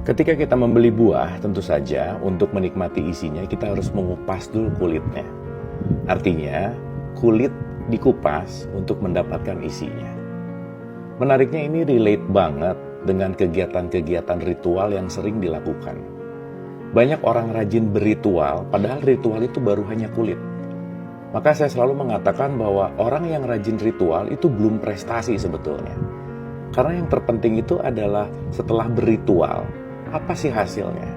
Ketika kita membeli buah, tentu saja untuk menikmati isinya kita harus mengupas dulu kulitnya. Artinya, kulit dikupas untuk mendapatkan isinya. Menariknya ini relate banget dengan kegiatan-kegiatan ritual yang sering dilakukan. Banyak orang rajin berritual, padahal ritual itu baru hanya kulit. Maka saya selalu mengatakan bahwa orang yang rajin ritual itu belum prestasi sebetulnya. Karena yang terpenting itu adalah setelah berritual, apa sih hasilnya?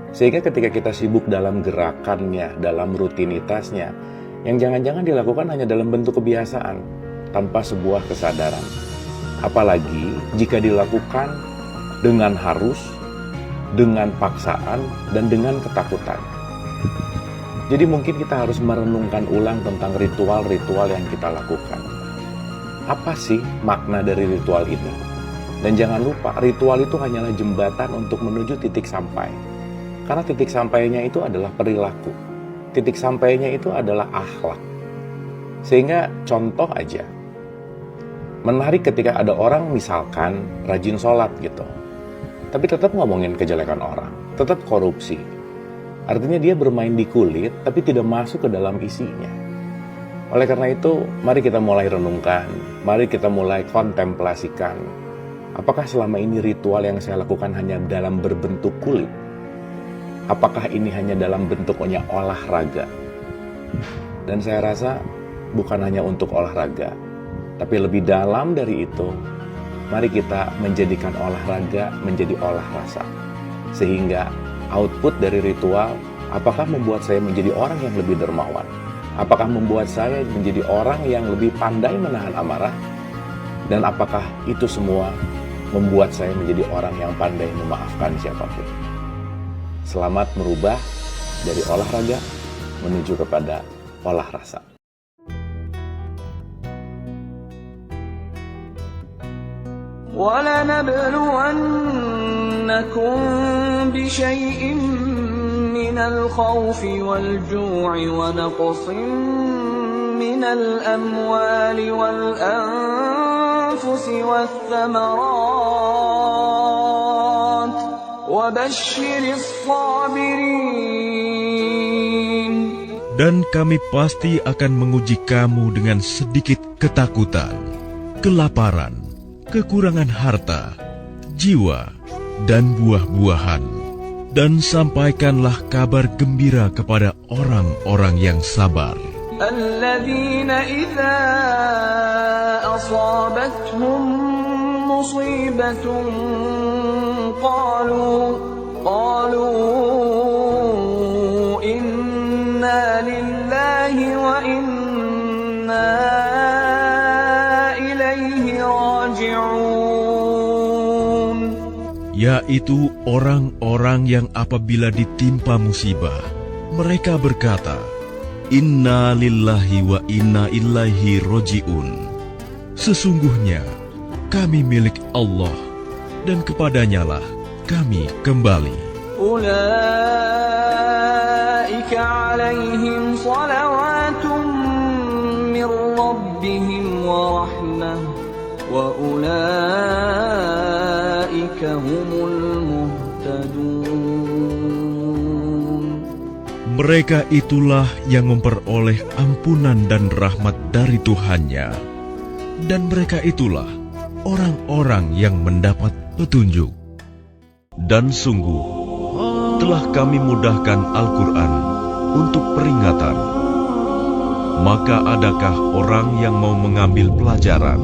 Sehingga ketika kita sibuk dalam gerakannya, dalam rutinitasnya, yang jangan-jangan dilakukan hanya dalam bentuk kebiasaan, tanpa sebuah kesadaran. Apalagi jika dilakukan dengan harus, dengan paksaan, dan dengan ketakutan. Jadi mungkin kita harus merenungkan ulang tentang ritual-ritual yang kita lakukan. Apa sih makna dari ritual ini? Dan jangan lupa, ritual itu hanyalah jembatan untuk menuju titik sampai. Karena titik sampainya itu adalah perilaku. Titik sampainya itu adalah akhlak. Sehingga contoh aja, menarik ketika ada orang misalkan rajin sholat gitu, tapi tetap ngomongin kejelekan orang, tetap korupsi. Artinya dia bermain di kulit, tapi tidak masuk ke dalam isinya. Oleh karena itu, mari kita mulai renungkan, mari kita mulai kontemplasikan. Apakah selama ini ritual yang saya lakukan hanya dalam berbentuk kulit? Apakah ini hanya dalam bentuknya olahraga? Dan saya rasa bukan hanya untuk olahraga, tapi lebih dalam dari itu, mari kita menjadikan olahraga menjadi olah rasa. Sehingga output dari ritual, apakah membuat saya menjadi orang yang lebih dermawan? Apakah membuat saya menjadi orang yang lebih pandai menahan amarah? Dan apakah itu semua membuat saya menjadi orang yang pandai memaafkan siapapun? Selamat merubah dari olahraga menuju kepada olah rasa. وَلَنَبْلُوَنَّكُمْ بِشَيْءٍ مِّنَ الْخَوْفِ وَالْجُوعِ وَنَقْصٍ مِّنَ الْأَمْوَالِ وَالْأَنفُسِ وَالثَّمَرَاتِ وَبَشِّرِ الصَّابِرِينَ. Dan kami pasti akan menguji kamu dengan sedikit ketakutan, kelaparan, kekurangan harta, jiwa, dan buah-buahan. Dan sampaikanlah kabar gembira kepada orang-orang yang sabar. الَّذِينَ إِذَا أَصَابَتْهُم مُّصِيبَةٌ قَالُوا إِنَّا لِلَّهِ وَإِنَّا إِلَيْهِ رَاجِعُونَ. Yaitu orang-orang yang apabila ditimpa musibah, mereka berkata, Inna lillahi wa inna ilaihi roji'un. Sesungguhnya kami milik Allah dan kepadanyalah kami kembali. Ulaika alaihim salawatun min rabbihim wa rahmah wa ulaika humul muhtadun. Mereka itulah yang memperoleh ampunan dan rahmat dari Tuhannya. Dan mereka itulah orang-orang yang mendapat petunjuk. Dan sungguh, telah kami mudahkan Al-Quran untuk peringatan. Maka adakah orang yang mau mengambil pelajaran?